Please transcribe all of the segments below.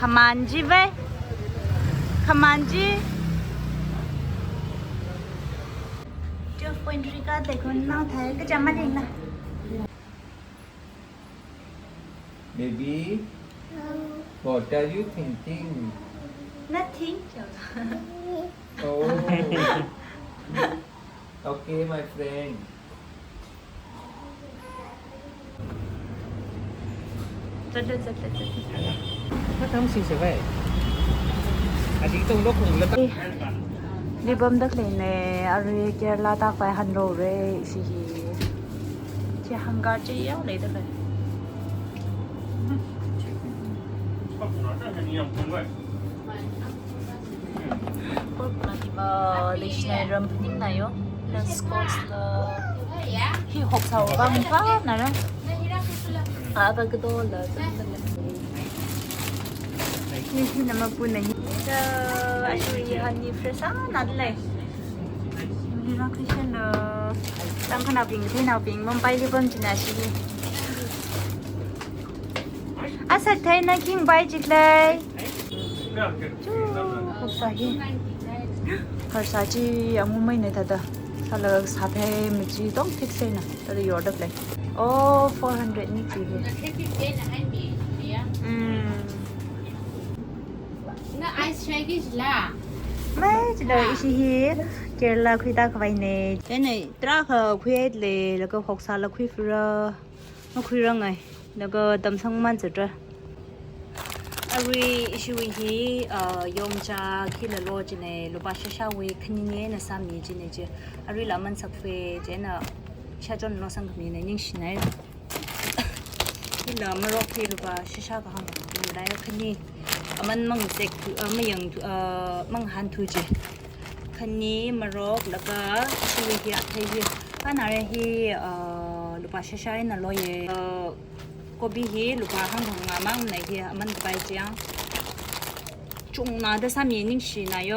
Kamanji ve Kamanji जो पोइंट्री का देखो ना था कि जमा लेना Baby, what are you thinking? nothing Oh, okay, my friend. चलो Nó không xì xì vậy. À chỉ tung lúc cùng là đi bơm đất này nè ở kerela ta phải hành rồi đấy gì chỉ hàng gà chỉ yếu đấy thôi này râm phim này yo let's go khi học sầu băng phá này đó à cái đó là khi nào mà buồn này actually honey fresh nát này đi ra cái chân đang khăn nào bình thế nào bình Mumbai đi bơm chỉ là gì à sao thấy nó kinh bay chỉ đây học sao hi học sao chỉ ở Mumbai này thật à sao là sao thấy mình chỉต้อง fix thế nào tôi đi order lại oh 400 ní chỉ ice package là mấy chỉ đợi ý hi kerela khui ta cái này cái này tra khờ khui lệ là cái học sao là khui phơ nó khui ra ngay là cái tầm sang man rồi ra ari issue hi yom cha khi là lo chỉ này lo ba sha we khinh nghe na sam ni chỉ này chứ ari là man sak phê chứ na cha chọn nó sang cái này nhưng xin này khi là mà ro khi lo ba sha cái hàng cái này khinhมันมังเด็กไม่ยังมังหันทุจคันนี้มารกแล้วก็ชีวิตที่อะไรที่อันอะไรที่ลูกป้าใช้น่ะลอยก็บีที่ลูกป้าห้างของมั่งไหนที่มันไปเจียงจงน่าจะสามีนิ่งสีนาย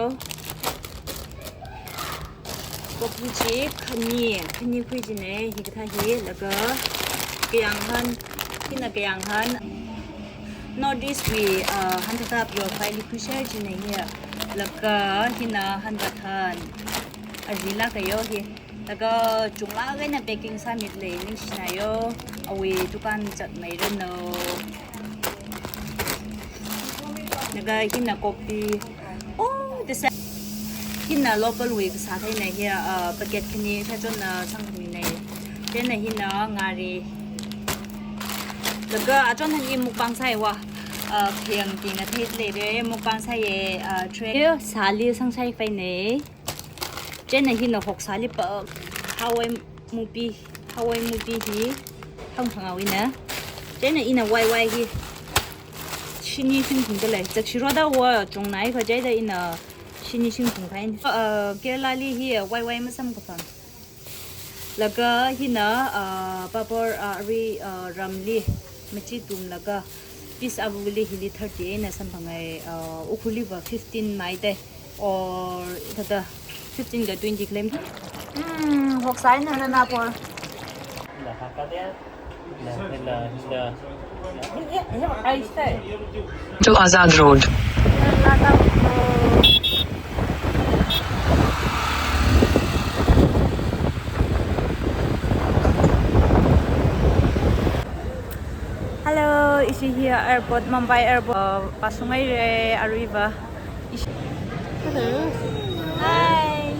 ก็พูดจีคันนี้คุยจีเนี่ยที่กระทำที่แล้วก็เกี่ยงหันที่น่ะเกี่ยงหันNowadays we hand up your file pressure jine here laka hina handatan azila kayo hi laka chungla ga na baking summit le ning sinayo awi dukan chat mai reno naga hina copy oh this hina local week sa thai na here packet khini tha chon na sang khini nai then na hina ngariแล้วก็อาจารย์ท่านยิ่งมุกบางไส้ว่าเพียงกี่นาทีเลยเด้มุกบางไส้เทรดสาลีสังไส้ไฟเน่เจนในที่หนู6 สาลีเปิดฮาวายมูปีฮีห้องทางเอาไว้นะเจนในอินเอาไว้ที่ชิ้นนี้ชิ้นถุงกันเลยจากชิโร่ดาวจงไหนเขาใจได้อินชิ้นนี้ชิ้นถุงไปเกลาลีที่ไว้ไม่ซ้ำกันแล้วก็ที่น่ะปาปอร์รีรัมลีไม่ใช่ตุ่มแล้วก็พิซซ่าบุรีฮิลิ30นะสัมผัสไงอุคุลิบะ15ไม่ได้or ถ้าเด้อ15กับ20เคลม6 สายนั่นนะปอร์to Azad Road Hello, is here airport Mumbai airport pasungai re arriva. Hello. Hi.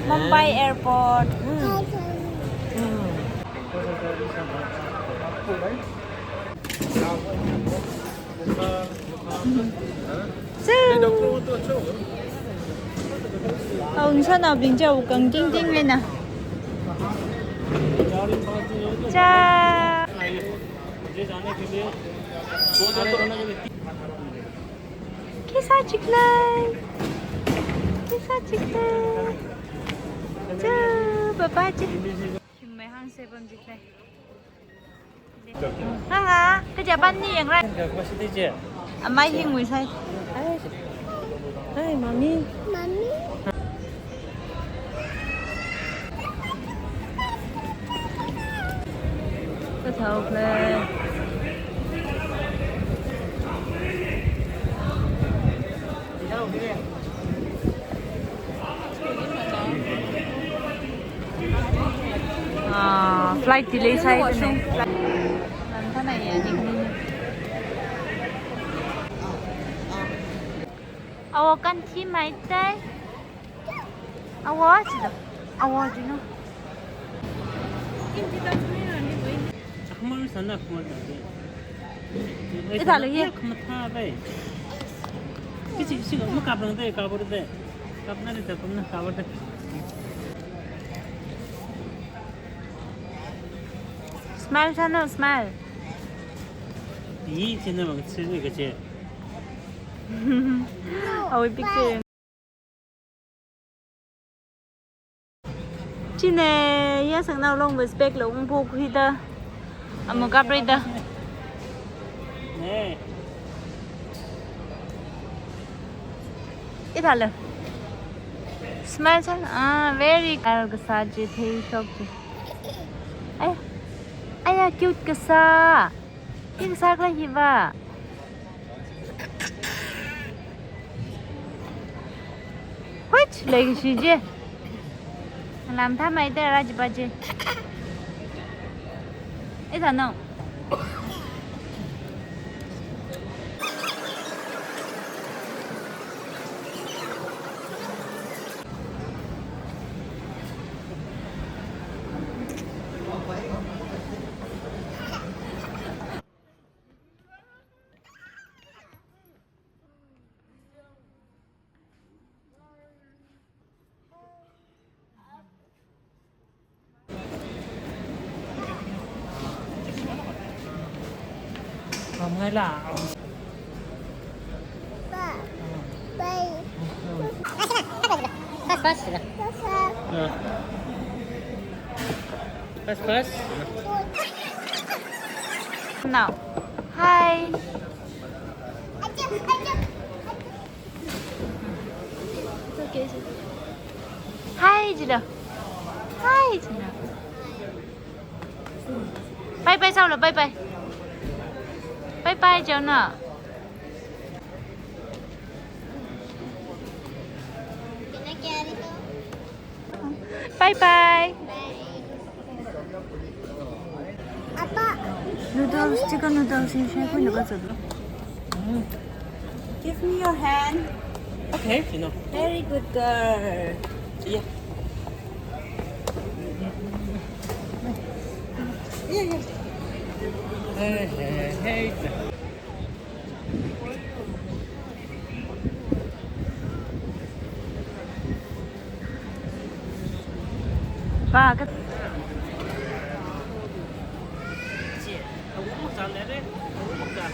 Mumbai airport. Ông sao nào bình châu cần tinh tinh lên nè. Cha. Kisa chiklay. Cha, baba chik. Mày hang xe bơm chiklay. Hả? Cái chả bánh gì vậy? Mai hiên người say. Hey, mami. Cái thầu lên. flight delay sai này. Làm thế này à, nhìn đi. Awo kan chi mai tay. Awo gì đó? Awo gì nó? 정말 산나 그만 돼. Cái thằng này 그만 타 봐. 그치 지금 뭐 가버는데 가버는데 가버는데 가버는 가버는데. Smile sana, smile. 이 진짜 막 쓰는 거지. Ôi picture. Chị này, ya sang nào long với spec lông phụ khi ta. Một cặp rồi ta. 네. Cái thằng này. Smile sana. Ah, very good. Cái sa chị thấy shop chị. Ay, ay, cute cái sa. Cái sa cái gì vậy? Which lấy cái gì? Làm tham mày tới ra chụp chứ? Ít thằng nào? Không hay là First. Nào. Hi. Hi chị đâu? Hi chị nào? Bye bye sao là bye bye? Bye bye cháu nào. Bye bye. Noodles, chicken noodles, you share with us. Give me your hand. Okay, you know. Very good girl. Yeah. Hey. Ba cái uống một 잔 내래. uống một 잔.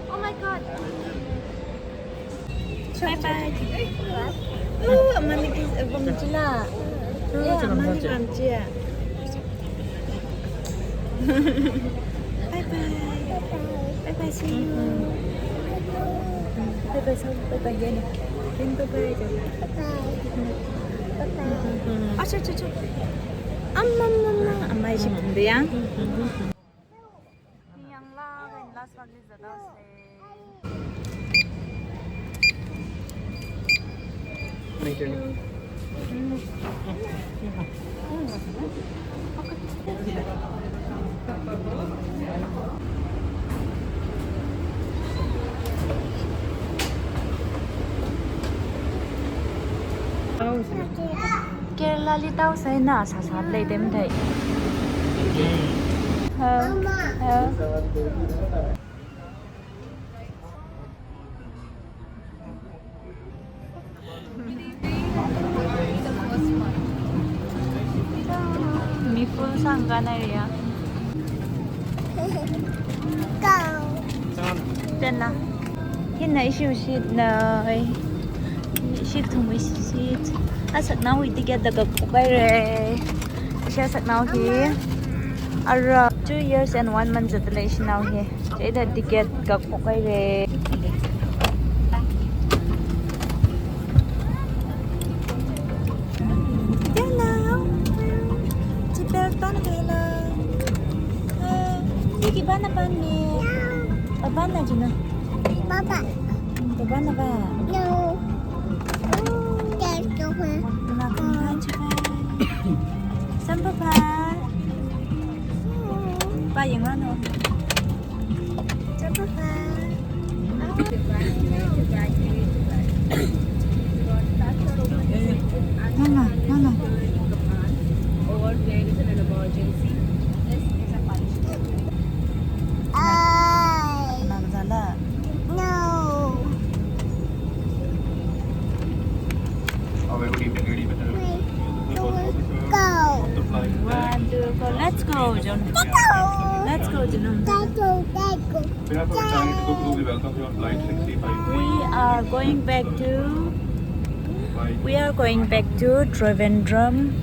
Oh my god. Bye bye. Mani vòng chila. Yeah, mani vòng chia. Bye bye. Bye bye, see you. Bye bye sao? Bye bye vậy nè. Đến bye bye rồi. Bye bye. À, 저. 엄마 이제 뭔데야? 그냥 라스 베가스 나왔어. Kerela li tao say na sa lấy dem thầy. Mi full sang ka na rin. Tên là hiện nay siêu shit này shit không mấy shit à sẵn nào thì get được cái rồi sẽ sẵn nào thì are 2 years and 1 month at least now here sẽ được ticket gặp một cái rồi Gimana pani? Apaan aja na? Papa. Apaan apa? No. There's no one. Makan aja pa. Saan pa? Pa yang mana? Saan pa? Mana? Mana? Or there is an emergency. This is a punishment. I. Nagdala. No. Good evening, ladies and gentlemen. Go. The flight One, two, go. Let's go, John. Let's go, John. Go. we have our time to go through. We welcome you on flight 65. We are going back to. Bye. We are going back to Trivandrum.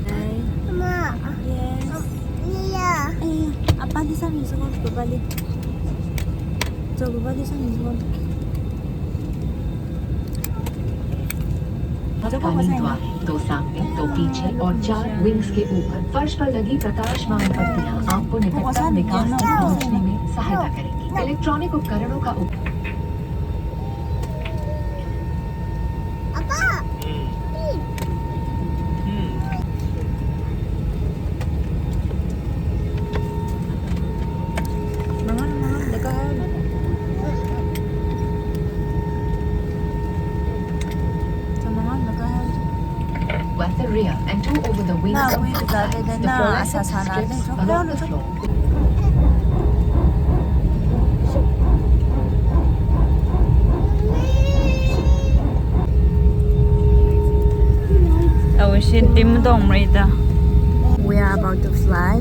Mama. Yes. Yeah. Apa di sana sekolah berbalik? Coba di sana sekolah. पानी द्वार 2 सामने 2 पीछे और 4 wings के ऊपर फर्श पर लगी प्रकाशमान पट्टियां आपको निकटतम विकास तक पहुंचने में सहायता करेंगी। इलेक्ट्रॉनिक उपकरणों का Apa? Mangan, dekat. Mangan, dekat. at the rear and 2 over the wings Now of we the got it. sides. The Now fluorescent asasana strips din. along the floor. Oh shit, dim dong right there. We are about to fly.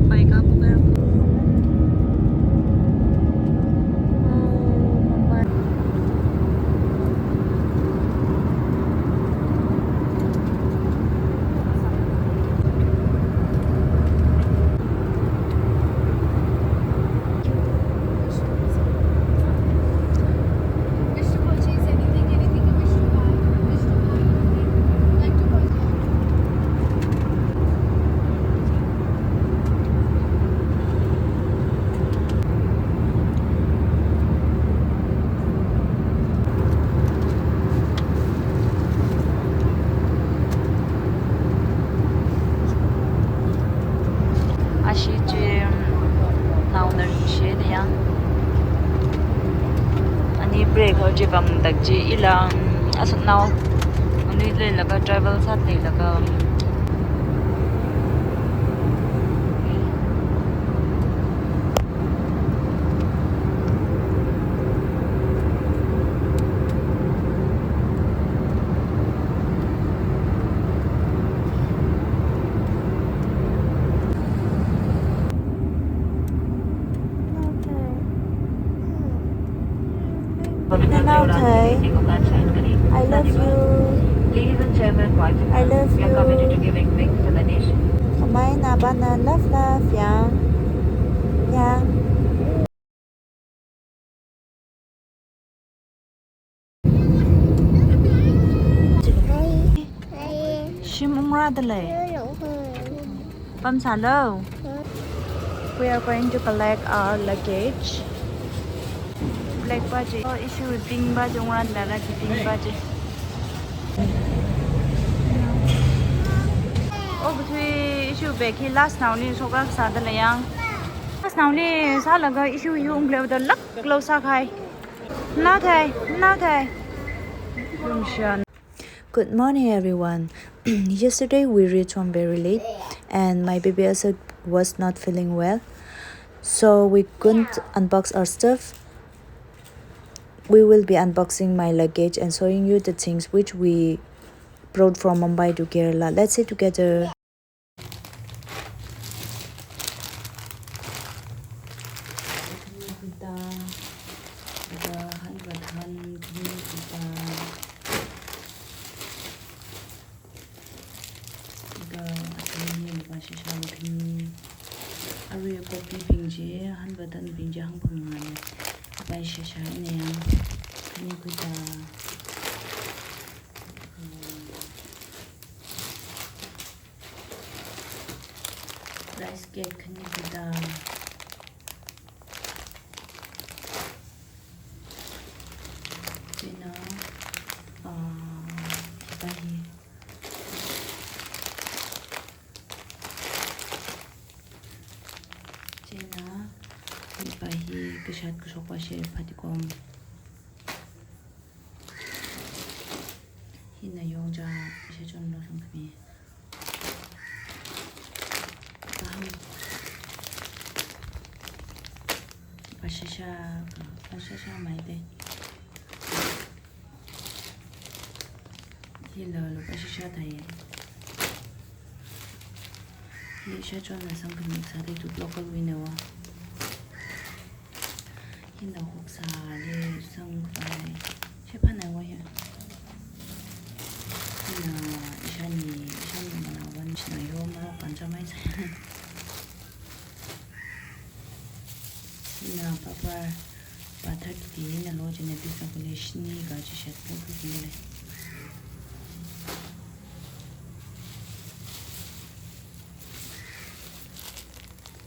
Bay ka po kayo. Mumbai. Wish to purchase anything you wish to buy. Wish to buy anything. Like to purchase. 아시지 나오늘 시에야 아니 브레이크 어제 밤 닥지 이랑 아서 나오 오늘 레라가 트래블 사태라가 I love you. Ladies and gentlemen, wives and I love husbands, we are committed to you. giving wings to the nation. Kumain na ba na love yang yang Shim umra dale Pam salo. We are going to collect our luggage. Black baji. Oh, issue with pink baji umra dala ki pink baji. Oh, between issue back he last now ni sokak sa dala yang. Last now ni sa laga issue yung blew the luck close sa khai. Na thai. Good morning, everyone. Yesterday we reached home very late, and my baby also was not feeling well, so we couldn't unbox our stuff. We will be unboxing my luggage and showing you the things which we brought from Mumbai to Kerala. Let's see together. Ari kopi pingje han badan pingje hang pangane bai shesha ne yang kani kuda rice cake kani kuda Chena Ipahi Kishat Kushokwashi Patikom Hina Yongja Shajon Losangmi Baham Pashisha Maide Hila Pashisha Taye He Shajon Losangmi Sadi to local winner Hina Hoksa Li Sang Fai Shepana Waya Ishani Malawan Chinayo Maro Kanchamai Ina Papa Pathaki Ina Lodge and a piece of Lishni Gachi Shet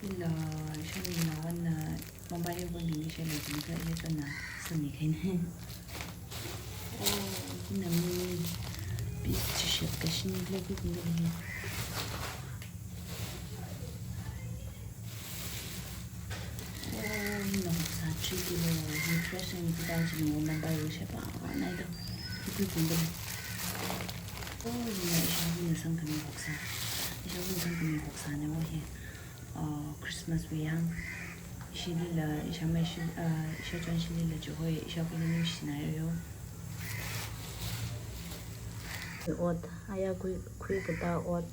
Ila Ishani Malawan Mumbai will be Michelle and Sunny Kane. Oh, Nami. Shit, Kashmir, like it in the day. Oh, no, such a refreshing dancing woman by Shapa, one night. Oh, I shall win something boxa. I shall win something boxa, never here. Christmas we young. She did a Shamation, she did a joy, shopping in a scenario. Odd, I agree quick about odd.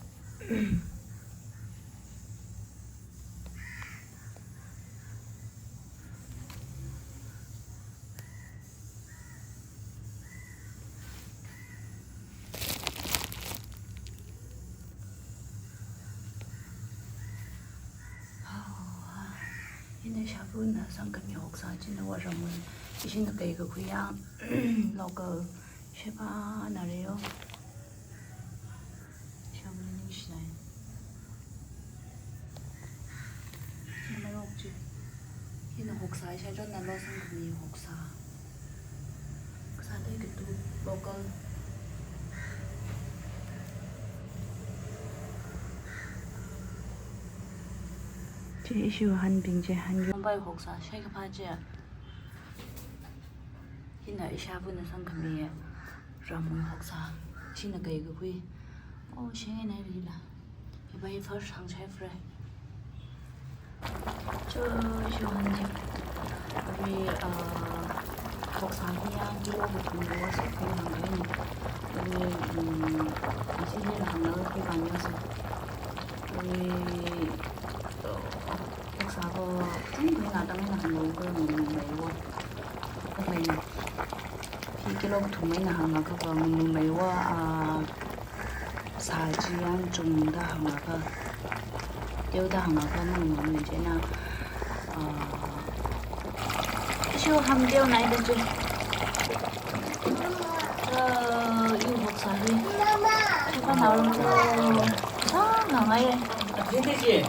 In the Shabuna, some can be oxide in the water moon. Is in the cake of young local Shepa Nario. Hina Hoksa, I don't know something Hoksa. Because I take it to local. Issue Han Bing Han Mumbai Hoksa, shake a paja. Hina Ishabun and some can be Ramun Hoksa. China Gagui. Oh, she ain't a villa. You buy first hung chefre. We Hoksahiya, Gilo between the was of Hungary. We see here Hungary Banyos. We Hoksavo, we not a man Hungary. Okay, he kilo to me Hungary from Maywa Sajian Junda Hungary. Tiêu ta hàng không mà mình sẽ nào siêu hầm tiêu này được chưa yêu một xài đi có nào luôn sao nào ấy Thế gì?